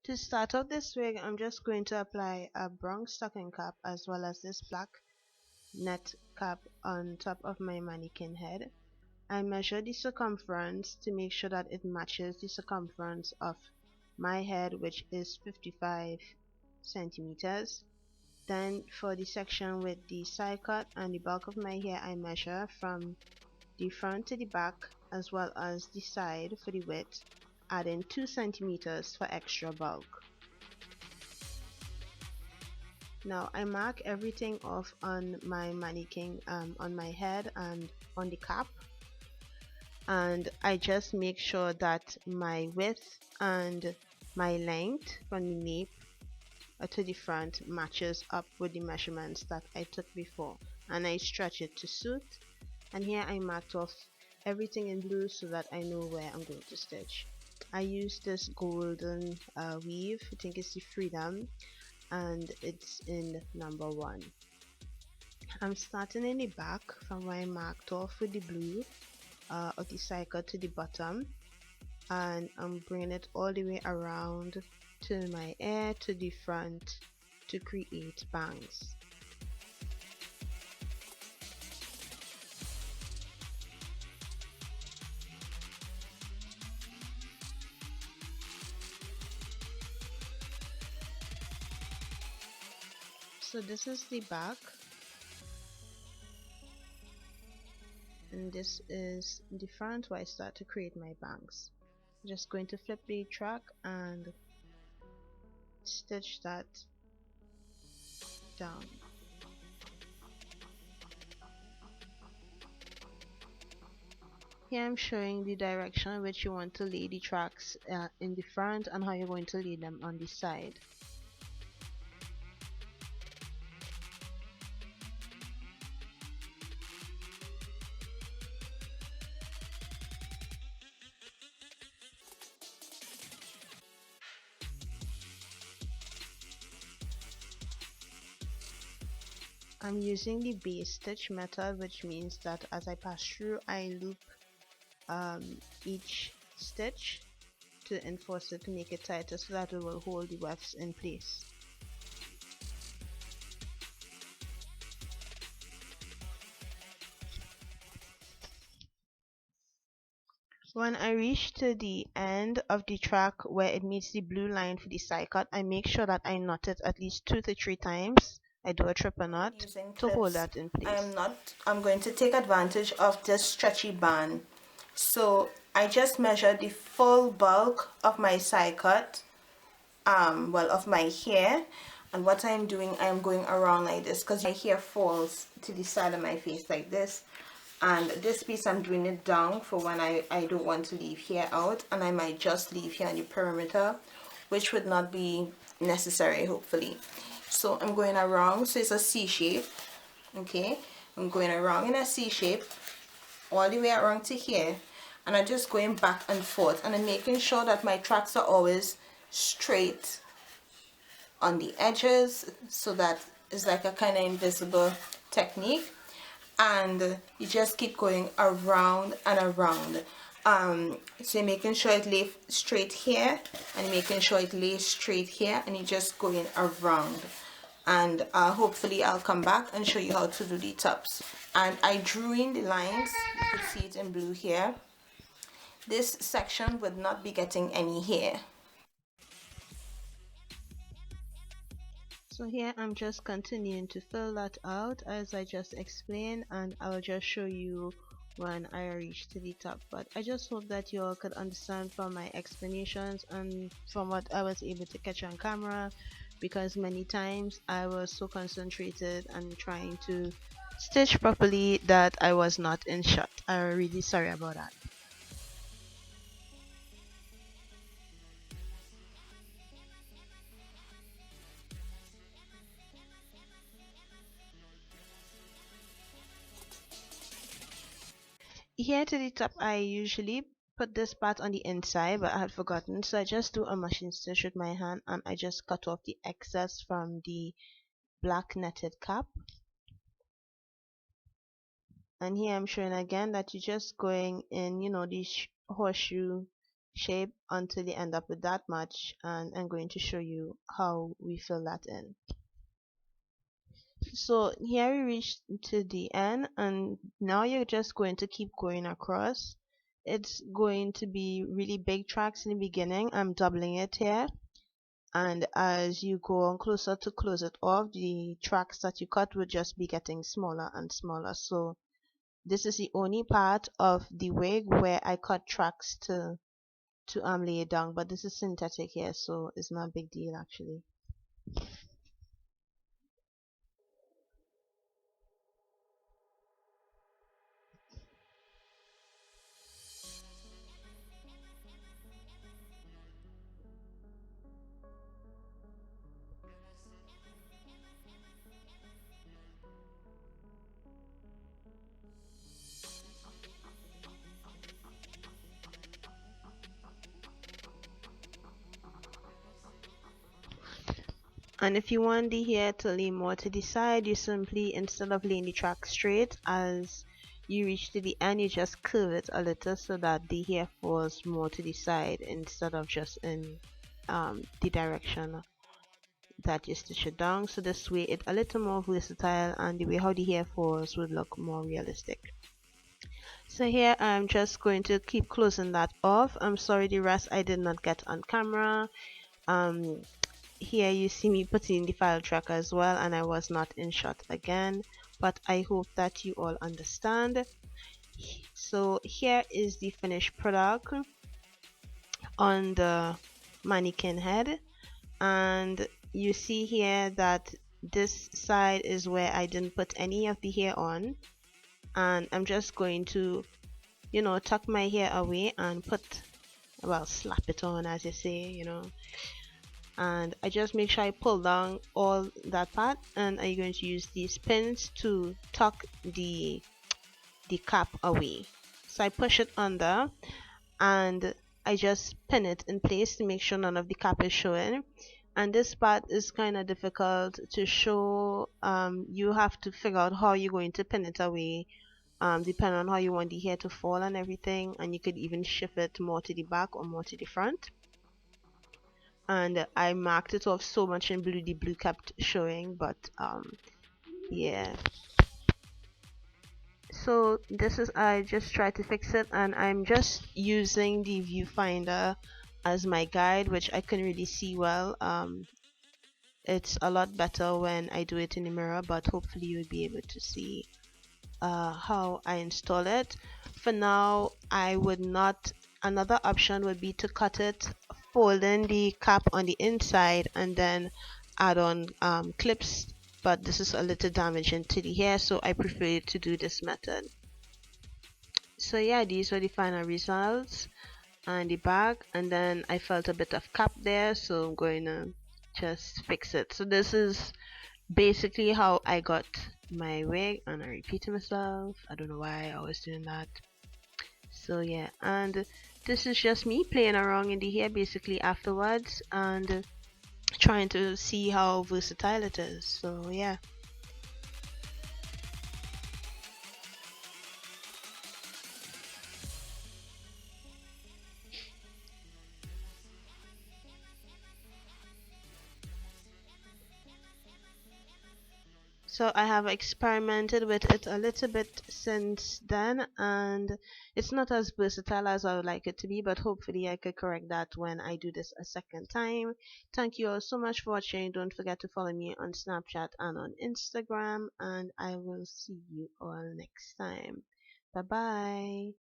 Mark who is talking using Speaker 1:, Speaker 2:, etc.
Speaker 1: To start out this wig, I'm just going to apply a brown stocking cap as well as this black net cap on top of my mannequin head. I measure the circumference to make sure that it matches the circumference of my head, which is 55 centimeters. Then for the section with the side cut and the bulk of my hair, I measure from the front to the back as well as the side for the width, adding 2 centimeters for extra bulk. Now I mark everything off on my mannequin, on my head and on the cap, and I just make sure that my width and my length from the nape to the front matches up with the measurements that I took before, and I stretch it to suit. And here I marked off everything in blue so that I know where I'm going to stitch. I use this golden weave, I think it's the Freedom, and it's in number 1. I'm starting in the back from where I marked off with the blue of the cycle to the bottom, and I'm bringing it all the way around to my ear to the front to create bangs. So this is the back, and this is the front where I start to create my bangs. I'm just going to flip the track and stitch that down. Here I'm showing the direction in which you want to lay the tracks in the front and how you're going to lay them on the side. I'm using the base stitch method, which means that as I pass through, I loop each stitch to enforce it, to make it tighter so that it will hold the wefts in place. When I reach to the end of the track where it meets the blue line for the side cut, I make sure that I knot it at least 2 to 3 times. I do a triple knot
Speaker 2: Using
Speaker 1: to hold
Speaker 2: clips,
Speaker 1: that in place.
Speaker 2: I'm going to take advantage of this stretchy band. So I just measure the full bulk of my side cut, of my hair. And what I'm doing, I'm going around like this because my hair falls to the side of my face like this. And this piece I'm doing it down for when I don't want to leave hair out, and I might just leave here on the perimeter, which would not be necessary, hopefully. So I'm going around, so it's a C shape. Okay, I'm going around in a C shape all the way around to here, and I'm just going back and forth, and I'm making sure that my tracks are always straight on the edges, so that it's like a kind of invisible technique. And you just keep going around and around. So you're making sure it lays straight here, and making sure it lays straight here, and you're just going around. And hopefully I'll come back and show you how to do the tops. And I drew in the lines, you can see it in blue here. This section would not be getting any hair.
Speaker 1: So here I'm just continuing to fill that out as I just explained, and I'll just show you when I reach to the top. But I just hope that you all could understand from my explanations and from what I was able to catch on camera, because many times I was so concentrated and trying to stitch properly that I was not in shot. I'm really sorry about that. Here to the top, I usually put this part on the inside, but I had forgotten, so I just do a machine stitch with my hand, and I just cut off the excess from the black netted cap. And here I'm showing again that you're just going in, the horseshoe shape until you end up with that much, and I'm going to show you how we fill that in. So here we reached to the end, and now you're just going to keep going across. It's going to be really big tracks in the beginning. I'm doubling it here, and as you go on closer to close it off, the tracks that you cut will just be getting smaller and smaller. So this is the only part of the wig where I cut tracks to lay it down, but this is synthetic here, so it's not a big deal actually. And if you want the hair to lay more to the side, you simply, instead of laying the track straight, as you reach to the end, you just curve it a little so that the hair falls more to the side instead of just in the direction that you stitch it down. So this way it's a little more versatile, and the way how the hair falls would look more realistic. So here I'm just going to keep closing that off. I'm sorry, the rest I did not get on camera. um Here you see me putting the file tracker as well, and I was not in shot again, but I hope that you all understand. So here is the finished product on the mannequin head, and you see here that this side is where I didn't put any of the hair on, and I'm just going to, tuck my hair away and slap it on, as you say, and I just make sure I pull down all that part, and I'm going to use these pins to tuck the cap away. So I push it under, and I just pin it in place to make sure none of the cap is showing. And this part is kind of difficult to show. You have to figure out how you're going to pin it away, depending on how you want the hair to fall and everything, and you could even shift it more to the back or more to the front. And I marked it off so much in blue, the blue kept showing, but yeah. So this is, I just tried to fix it, and I'm just using the viewfinder as my guide, which I can really see well. It's a lot better when I do it in the mirror, but hopefully you'll be able to see how I install it. For now, I would not. Another option would be to cut it, folding the cap on the inside, and then add on clips. But this is a little damaging to the hair, so I prefer to do this method. So yeah, these were the final results and the back, and then I felt a bit of cap there, so I'm going to just fix it. So this is basically how I got my wig, and I repeated myself. I don't know why I was doing that. So yeah, and this is just me playing around in the hair basically afterwards, and trying to see how versatile it is. So yeah. So I have experimented with it a little bit since then, and it's not as versatile as I would like it to be, but hopefully I could correct that when I do this a second time. Thank you all so much for watching. Don't forget to follow me on Snapchat and on Instagram, and I will see you all next time. Bye bye.